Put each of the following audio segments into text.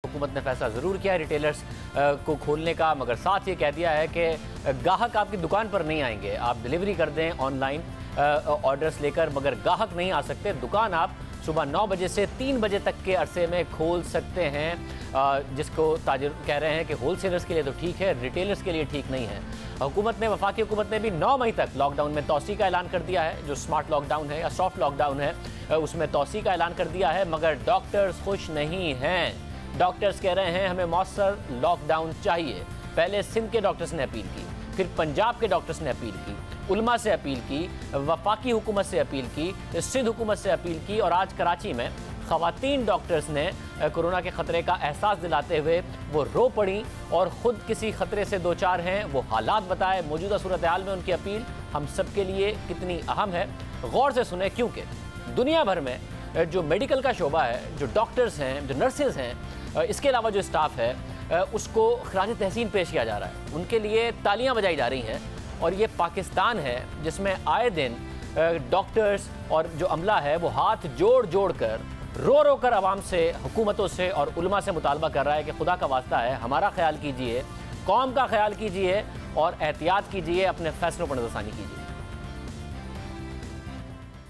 हुकूमत ने फैसला ज़रूर किया है रिटेलर्स को खोलने का, मगर साथ ये कह दिया है कि गाहक आपकी दुकान पर नहीं आएंगे। आप डिलीवरी कर दें ऑनलाइन ऑर्डर्स लेकर, मगर गाहक नहीं आ सकते। दुकान आप सुबह 9 बजे से 3 बजे तक के अरसे में खोल सकते हैं, जिसको ताजिर कह रहे हैं कि होलसेलर्स के लिए तो ठीक है, रिटेलर्स के लिए ठीक नहीं है। वफाकी हुकूमत ने भी 9 मई तक लॉकडाउन में तोसी का ऐलान कर दिया है। जो स्मार्ट लॉकडाउन है या सॉफ्ट लॉकडाउन है, उसमें तोसी का ऐलान कर दिया है, मगर डॉक्टर्स खुश नहीं हैं। डॉक्टर्स कह रहे हैं हमें मौसर लॉकडाउन चाहिए। पहले सिंध के डॉक्टर्स ने अपील की, फिर पंजाब के डॉक्टर्स ने अपील की, उलमा से अपील की, वफाकी हुकूमत से अपील की, सिंध हुकूमत से अपील की, और आज कराची में ख़वातीन डॉक्टर्स ने कोरोना के ख़तरे का एहसास दिलाते हुए वो रो पड़ी और ख़ुद किसी ख़तरे से दो चार हैं। वो हालात बताए, मौजूदा सूरत हाल में उनकी अपील हम सब के लिए कितनी अहम है, गौर से सुने, क्योंकि दुनिया भर में जो मेडिकल का शोबा है, जो डॉक्टर्स हैं, जो नर्सेज हैं, इसके अलावा जो स्टाफ है, उसको खराज तहसीन पेश किया जा रहा है, उनके लिए तालियां बजाई जा रही हैं। और ये पाकिस्तान है जिसमें आए दिन डॉक्टर्स और जो अमला है वो हाथ जोड़ जोड़ कर रो कर आवाम से, हुकूमतों से और उलमा से मुतालबा कर रहा है कि खुदा का वास्ता है हमारा ख्याल कीजिए, कौम का ख्याल कीजिए और एहतियात कीजिए, अपने फैसलों पर नज़रसानी कीजिए।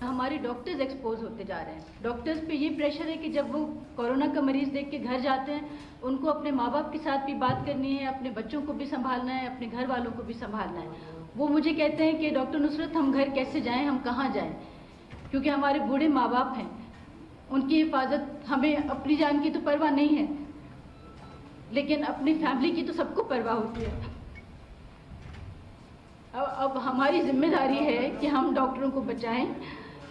हमारे डॉक्टर्स एक्सपोज होते जा रहे हैं। डॉक्टर्स पे ये प्रेशर है कि जब वो कोरोना का मरीज देख के घर जाते हैं, उनको अपने माँ बाप के साथ भी बात करनी है, अपने बच्चों को भी संभालना है, अपने घर वालों को भी संभालना है। वो मुझे कहते हैं कि डॉक्टर नुसरत हम घर कैसे जाएं, हम कहाँ जाएं, क्योंकि हमारे बूढ़े माँ बाप हैं, उनकी हिफाजत, हमें अपनी जान की तो परवाह नहीं है, लेकिन अपनी फैमिली की तो सबको परवाह होती है। अब हमारी जिम्मेदारी है कि हम डॉक्टरों को बचाएं,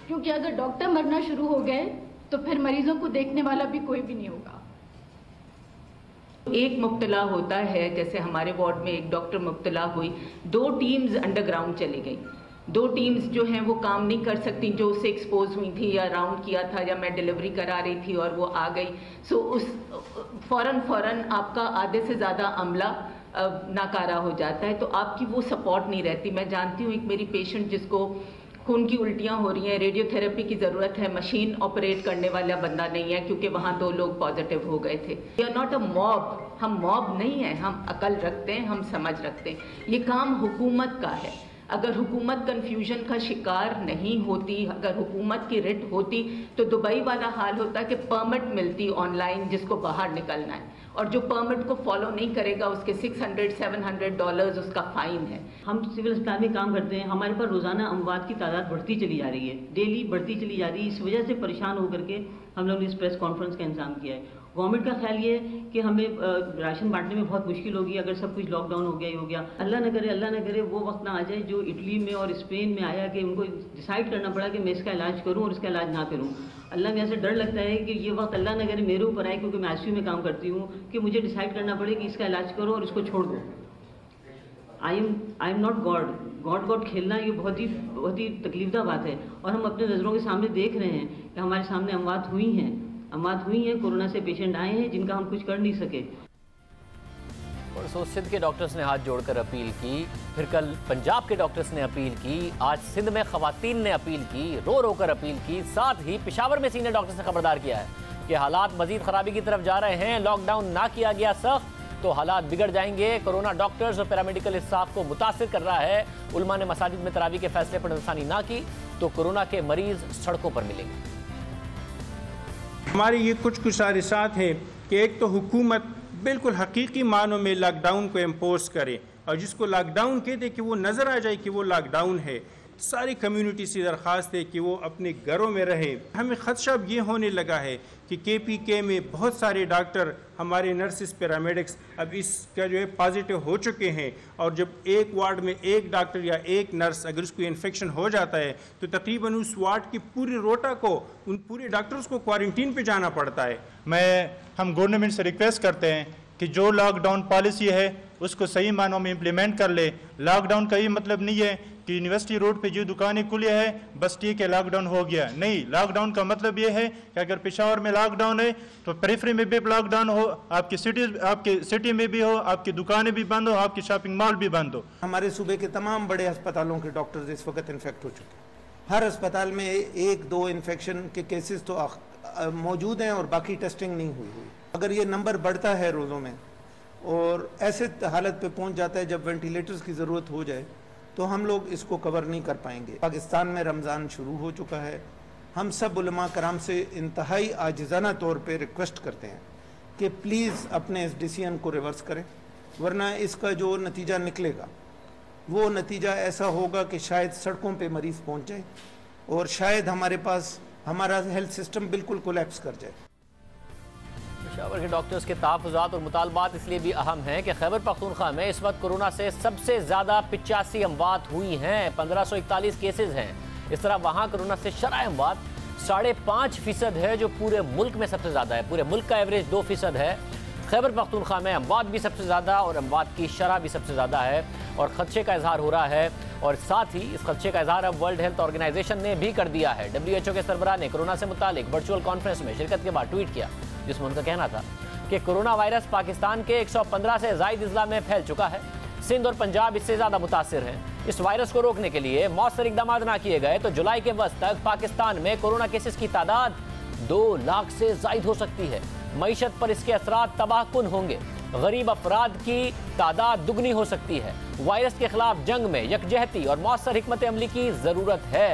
क्योंकि अगर डॉक्टर मरना शुरू हो गए तो फिर मरीजों को देखने वाला भी कोई भी नहीं होगा। एक मुब्तला होता है, जैसे हमारे वार्ड में एक डॉक्टर मुब्तला हुई, 2 टीम्स अंडरग्राउंड चली गई। 2 टीम्स जो हैं वो काम नहीं कर सकती, जो उससे एक्सपोज हुई थी या राउंड किया था या मैं डिलीवरी करा रही थी और वो आ गई, सो उस फ़ौरन आपका आधे से ज़्यादा अमला नाकारा हो जाता है, तो आपकी वो सपोर्ट नहीं रहती। मैं जानती हूँ एक मेरी पेशेंट जिसको खून की उल्टियाँ हो रही हैं, रेडियोथेरेपी की ज़रूरत है, मशीन ऑपरेट करने वाला बंदा नहीं है क्योंकि वहाँ 2 लोग पॉजिटिव हो गए थे। We are not a mob, हम मॉब नहीं हैं, हम अकल रखते हैं, हम समझ रखते हैं। ये काम हुकूमत का है। अगर हुकूमत कन्फ्यूजन का शिकार नहीं होती, अगर हुकूमत की रिट होती तो दुबई वाला हाल होता कि परमिट मिलती ऑनलाइन जिसको बाहर निकलना है, और जो परमिट को फॉलो नहीं करेगा उसके $600-700 उसका फ़ाइन है। हम सिविल अस्पताल में काम करते हैं, हमारे पास रोज़ाना अमवात की तादाद बढ़ती चली जा रही है, डेली बढ़ती चली जा रही है। इस वजह से परेशान होकर के हम लोगों ने इस प्रेस कॉन्फ्रेंस का इंतजाम किया है। गवर्नमेंट का ख्याल ये है कि हमें राशन बांटने में बहुत मुश्किल होगी अगर सब कुछ लॉकडाउन हो गया ही हो गया। अल्लाह न करे वो वक्त ना आ जाए जो इटली में और स्पेन में आया कि उनको डिसाइड करना पड़ा कि मैं इसका इलाज करूं और इसका इलाज ना करूं। अल्लाह में ऐसे डर लगता है कि ये वक्त अल्लाह न करे मेरे ऊपर आए, क्योंकि मैं ICU में काम करती हूँ, कि मुझे डिसाइड करना पड़े कि इसका इलाज करो और इसको छोड़ दो। आई एम नॉट गॉड खेलना ये बहुत ही तकलीफदा बात है। और हम अपने नज़रों के सामने देख रहे हैं कि हमारे सामने अमवात हुई हैं, कोरोना से पेशेंट आए हैं जिनका हम कुछ कर नहीं सके। और सिंध के डॉक्टर्स ने हाथ जोड़कर अपील की, फिर कल पंजाब के डॉक्टर्स ने अपील की, आज सिंध में खवातीन ने अपील की, रो कर अपील की। साथ ही पेशावर में सीनियर डॉक्टर्स ने खबरदार किया है कि हालात मजीद खराबी की तरफ जा रहे हैं, लॉकडाउन ना किया गया सख्त तो हालात बिगड़ जाएंगे। कोरोना डॉक्टर्स और पैरामेडिकल स्टाफ को मुतासिर कर रहा है। उलमा ने मसाजिद में तरावी के फैसले पर नज़रसानी ना की तो कोरोना के मरीज सड़कों पर मिलेंगे। हमारे ये कुछ गुजारिशात हैं कि एक तो हुकूमत बिल्कुल हकीकी मानों में लॉकडाउन को इम्पोज करे, और जिसको लॉकडाउन कहते कि वो नज़र आ जाए कि वो लॉकडाउन है। सारी कम्युनिटी से दरख्वास्त है कि वो अपने घरों में रहे। हमें खदशा ये होने लगा है कि KPK में बहुत सारे डॉक्टर, हमारे नर्सिस, पैरामेडिक्स अब इसका जो है पॉजिटिव हो चुके हैं, और जब एक वार्ड में एक डॉक्टर या एक नर्स अगर उसको इन्फेक्शन हो जाता है तो तकरीबन उस वार्ड की पूरी रोटा को, उन पूरे डॉक्टर्स को क्वारंटीन पे जाना पड़ता है। हम गवर्नमेंट से रिक्वेस्ट करते हैं कि जो लॉकडाउन पॉलिसी है उसको सही मानों में इम्प्लीमेंट कर ले। लॉकडाउन का ये मतलब नहीं है कि यूनिवर्सिटी रोड पे जो दुकानें खुली है बस ठीक है लॉकडाउन हो गया, नहीं। लॉकडाउन का मतलब ये है कि अगर पेशावर में लॉकडाउन है तो पेरिफेरी में भी लॉकडाउन हो, आपकी सिटी में भी हो, आपकी दुकानें भी बंद हो, आपकी शॉपिंग मॉल भी बंद हो। हमारे सूबे के तमाम बड़े अस्पतालों के डॉक्टर्स इस वक्त इन्फेक्ट हो चुके हैं। हर अस्पताल में 1-2 इन्फेक्शन के केसेस तो मौजूद हैं और बाकी टेस्टिंग नहीं हुई। अगर ये नंबर बढ़ता है रोज़ों में और ऐसे हालत पे पहुंच जाता है जब वेंटिलेटर्स की ज़रूरत हो जाए, तो हम लोग इसको कवर नहीं कर पाएंगे। पाकिस्तान में रमज़ान शुरू हो चुका है। हम सब उलमा कराम से इंतहाई आजिज़ाना तौर पे रिक्वेस्ट करते हैं कि प्लीज़ अपने इस डिसीजन को रिवर्स करें, वरना इसका जो नतीजा निकलेगा वो नतीजा ऐसा होगा कि शायद सड़कों पे मरीज़ पहुंच जाए और शायद हमारे पास हमारा हेल्थ सिस्टम बिल्कुल कोलैप्स कर जाए। पेशावर के डॉक्टर्स के तहफ़्फ़ुज़ात और मुतालबात इसलिए भी अहम हैं कि खैबर पख्तूनख्वा में इस वक्त कोरोना से सबसे ज़्यादा 85 अमवात हुई हैं, 1541 केसेज हैं। इस तरह वहाँ कोरोना से शरह अमवात 5.5% है, जो पूरे मुल्क में सबसे ज़्यादा है। पूरे मुल्क का एवरेज 2% है। खैबर पख्तूनख्वा में अमवात भी सबसे ज़्यादा और अमवात की शरह भी सबसे ज़्यादा है और खदशे का इजहार हो रहा है। और साथ ही इस खदशे का इजहार अब वर्ल्ड हेल्थ ऑर्गेनाइजेशन ने भी कर दिया है। WHO के सरबराह ने कोरोना से मुतालिक वर्चुअल कॉन्फ्रेंस में शिरकत के बाद ट्वीट किया, जिसमें उनका कहना था कि कोरोना वायरस पाकिस्तान के 115 से ज़ायद अजला में फैल चुका है। सिंध और पंजाब इससे ज़्यादा मुतासिर हैं। इस वायरस को रोकने के लिए मौसर इकदाम ना किए गए तो जुलाई के वस्त तक पाकिस्तान में कोरोना केसेस की तादाद 2 लाख से ज़ायद हो सकती है। मईशत पर इसके असरात तबाहकुन होंगे। गरीब अफराद की तादाद दुगनी हो सकती है। वायरस के खिलाफ जंग में यकजहती और मौसर हिकमत अमली की ज़रूरत है।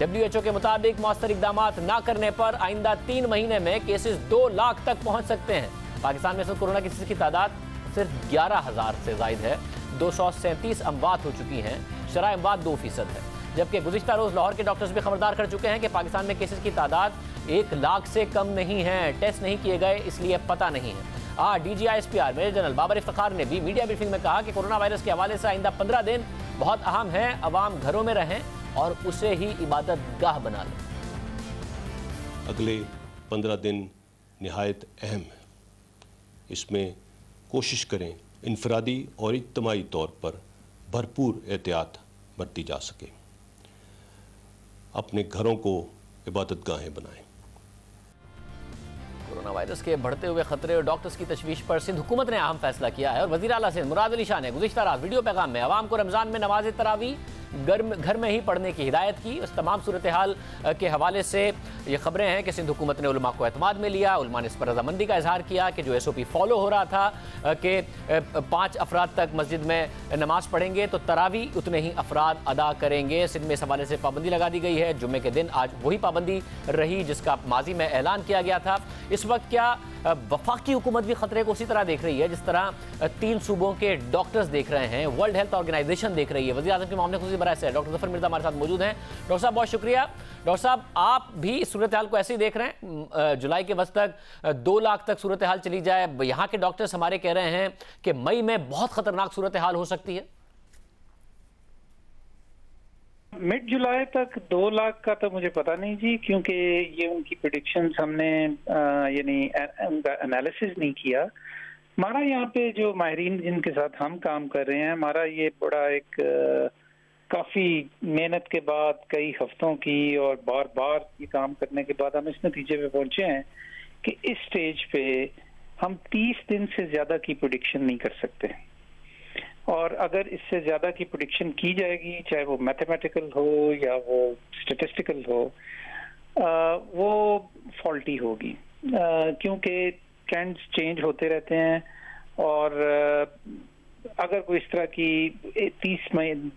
WHO के मुताबिक मौसर इकदाम ना करने पर आइंदा 3 महीने में केसेस 2 लाख तक पहुँच सकते हैं। पाकिस्तान में इस वक्त कोरोना केसेस की तादाद सिर्फ 11,000 से ज़ायद है। 237 अमवात हो चुकी हैं। शरह अमवात 2% है। जबकि गुज़िश्ता रोज़ लाहौर के डॉक्टर्स भी खबरदार कर चुके हैं कि पाकिस्तान में केसेस की तादाद 1 लाख से कम नहीं है। टेस्ट नहीं किए गए, इसलिए पता नहीं है। DGISPR major general Babar Iftikhar ने भी मीडिया ब्रीफिंग में कहा कि कोरोना वायरस के हवाले से आइंदा 15 दिन बहुत अहम है। अवाम घरों में रहें और उसे ही इबादत गाह बना लें। अगले 15 दिन निहायत अहम है। इसमें कोशिश करें इनफरादी और इज्तिमाई तौर पर भरपूर एहतियात बरती जा सके। अपने घरों को इबादत गाहें बनाएं। कोरोना वायरस के बढ़ते हुए खतरे और डॉक्टर्स की तशवीश पर सिंध हुकूमत ने अहम फैसला किया है और वज़ीर आला सिंध मुराद अली शाह ने गुज़िश्ता रात वीडियो पैगाम में अवाम को रमज़ान में नमाज तरावी घर में ही पढ़ने की हिदायत की। उस तमाम सूरत हाल के हवाले से ये खबरें हैं कि सिंध हुकूमत ने उलमा को एतमाद में लिया। उलमा ने इस पर रजामंदी का इजहार किया कि जो SOP फॉलो हो रहा था कि 5 अफराद तक मस्जिद में नमाज पढ़ेंगे तो तरावी उतने ही अफराद अदा करेंगे। सिंध में इस हवाले से पाबंदी लगा दी गई है। जुम्मे के दिन आज वही पाबंदी रही जिसका माजी में ऐलान किया गया था। इस वक्त क्या वफाकी हुकूमत भी खतरे को उसी तरह देख रही है जिस तरह 3 सूबों के डॉक्टर्स देख रहे हैं, वर्ल्ड हेल्थ ऑर्गेनाइजेशन देख रही है। वज़ीर आज़म के मामले खुशी बराए से डॉक्टर ज़फ़र मिर्ज़ा हमारे साथ मौजूद हैं। डॉक्टर साहब बहुत शुक्रिया। डॉक्टर साहब आप भी इस सूरत हाल को ऐसे ही देख रहे हैं? जुलाई के वक्त तक 2 लाख तक सूरत हाल चली जाए। यहाँ के डॉक्टर्स हमारे कह रहे हैं कि मई में बहुत खतरनाक सूरत हाल हो सकती है। मिड जुलाई तक 2 लाख का तो मुझे पता नहीं जी, क्योंकि ये उनकी प्रेडिक्शंस हमने यानी उनका एनालिसिस नहीं किया। हमारा यहाँ पे जो माहिरीन जिनके साथ हम काम कर रहे हैं, हमारा ये बड़ा एक काफ़ी मेहनत के बाद, कई हफ्तों की और बार बार ये काम करने के बाद हम इस नतीजे पे पहुंचे हैं कि इस स्टेज पे हम 30 दिन से ज़्यादा की प्रेडिक्शन नहीं कर सकते। और अगर इससे ज़्यादा की प्रेडिक्शन की जाएगी, चाहे वो मैथमेटिकल हो या वो स्टेटिस्टिकल हो, वो फॉल्टी होगी, क्योंकि ट्रेंड्स चेंज होते रहते हैं। और अगर कोई इस तरह की 30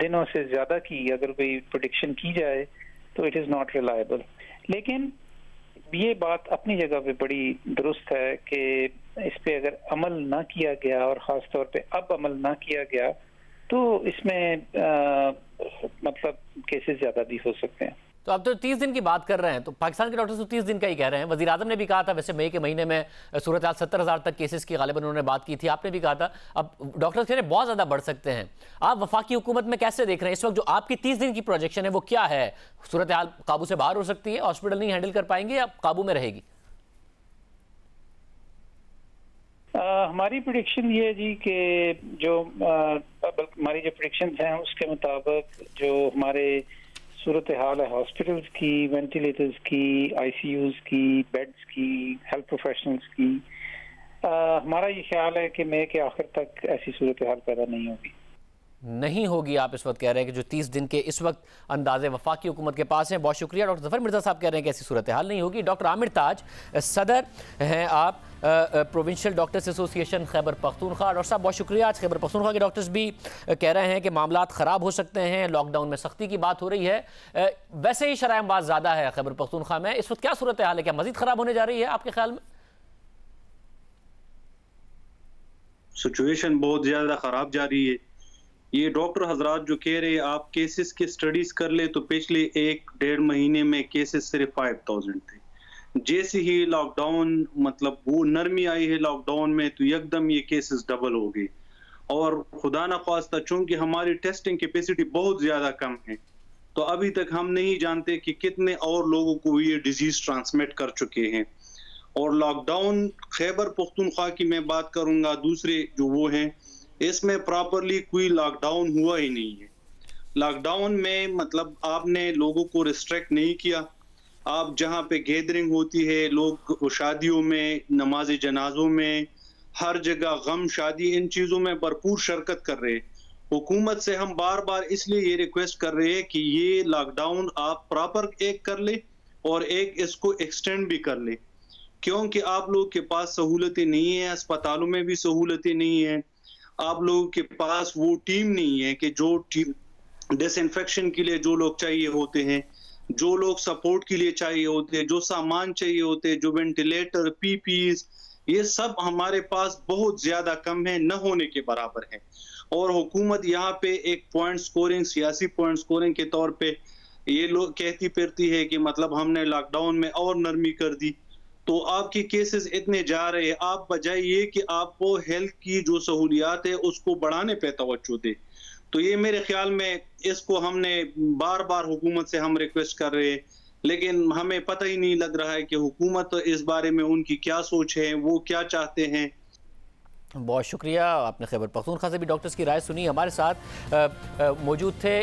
दिनों से ज़्यादा की अगर कोई प्रेडिक्शन की जाए तो इट इज़ नॉट रिलायबल। लेकिन ये बात अपनी जगह पे बड़ी दुरुस्त है कि इस पे अगर अमल ना किया गया और ख़ास तौर पे अब अमल ना किया गया तो इसमें मतलब केसेस ज़्यादा भी हो सकते हैं। तो अब तो 30 दिन की बात कर रहे हैं, तो पाकिस्तान के डॉक्टर्स तो 30 दिन का ही कह रहे हैं। वज़ीर आज़म ने भी कहा था, वैसे मई के महीने में सूरत हाल 70,000 तक केसेस की गालिबन उन्होंने बात की थी, आपने भी कहा था। अब डॉक्टर्स कह रहे हैं बहुत ज़्यादा बढ़ सकते हैं। आप वफाकी हुकूमत में कैसे देख रहे हैं इस वक्त जो आपकी 30 दिन की प्रोजेक्शन है, वो क्या है? सूरत हाल काबू से बाहर हो सकती है, हॉस्पिटल नहीं हैंडल कर पाएंगे या काबू में रहेगी? हमारी प्रेडिक्शन ये है जी कि जो हमारी जो प्रेडिक्शन हैं उसके मुताबिक जो हमारे सूरत हाल है हॉस्पिटल्स की, वेंटिलेटर्स की, ICUs की, बेड्स की, हेल्थ प्रोफेशनल्स की, हमारा ये ख्याल है कि मई के आखिर तक ऐसी सूरत हाल पैदा नहीं होगी। नहीं होगी, आप इस वक्त कह रहे हैं कि जो 30 दिन के इस वक्त अंदाजे वफाकी हुकूमत के पास हैं। बहुत शुक्रिया। डॉक्टर ज़फ़र मिर्ज़ा साहब कह रहे हैं कि ऐसी सूरत हाल नहीं होगी। डॉक्टर आमिर ताज, सदर हैं आप provincial doctors association Khyber Pakhtunkhwa. Doctor साहब बहुत शुक्रिया। आज खैबर पख्तूनख्वा के डॉक्टर्स भी कह रहे हैं कि मामलात ख़राब हो सकते हैं, लॉकडाउन में सख्ती की बात हो रही है। वैसे ही शराय अमवात ज़्यादा है खैबर पख्तूनख्वा में, इस वक्त क्या सूरत हाल है? क्या मज़ीद ख़राब होने जा रही है आपके ख्याल में? सिचुएशन बहुत ज़्यादा ख़राब जा रही है। ये डॉक्टर हजरात जो कह रहे हैं आप केसेस की स्टडीज कर ले, तो पिछले 1-1.5 महीने में केसेस सिर्फ 5000 थे। जैसे ही लॉकडाउन मतलब वो नरमी आई है लॉकडाउन में, तो एकदम ये केसेस डबल हो गए। और खुदा न ख्वास्ता चूंकि हमारी टेस्टिंग कैपेसिटी बहुत ज्यादा कम है, तो अभी तक हम नहीं जानते कि कितने और लोगों को ये डिजीज ट्रांसमिट कर चुके हैं। और लॉकडाउन खैबर पख्तूनख्वा की मैं बात करूंगा, दूसरे जो वो हैं, इसमें प्रॉपरली कोई लॉकडाउन हुआ ही नहीं है। लॉकडाउन में मतलब आपने लोगों को रिस्ट्रिक्ट नहीं किया। आप जहां पे गैदरिंग होती है, लोग शादियों में, नमाज जनाजों में, हर जगह गम शादी, इन चीज़ों में भरपूर शिरकत कर रहे हैं। हुकूमत से हम बार बार इसलिए ये रिक्वेस्ट कर रहे हैं कि ये लॉकडाउन आप प्रॉपर एक कर ले और एक इसको एक्सटेंड भी कर ले, क्योंकि आप लोग के पास सहूलतें नहीं है, अस्पतालों में भी सहूलतें नहीं है, आप लोगों के पास वो टीम नहीं है कि जो डिसइंफेक्शन के लिए जो लोग चाहिए होते हैं, जो लोग सपोर्ट के लिए चाहिए होते हैं, जो सामान चाहिए होते हैं, जो वेंटिलेटर, पीपीज, ये सब हमारे पास बहुत ज्यादा कम है, न होने के बराबर है। और हुकूमत यहाँ पे एक पॉइंट स्कोरिंग, सियासी पॉइंट स्कोरिंग के तौर पे ये लोग कहती फिरती है कि मतलब हमने लॉकडाउन में और नरमी कर दी, तो आपके केसेस इतने जा रहे हैं। आप बजाय ये कि आपको हेल्थ की जो सहूलियात है उसको बढ़ाने पे तवज्जो दे। तो ये मेरे ख्याल में इसको हमने बार बार हुकूमत से हम रिक्वेस्ट कर रहे हैं, लेकिन हमें पता ही नहीं लग रहा है कि हुकूमत इस बारे में उनकी क्या सोच है, वो क्या चाहते हैं। बहुत शुक्रिया। आपने खैबर पख्तूनख्वा से भी डॉक्टर्स की राय सुनी। हमारे साथ मौजूद थे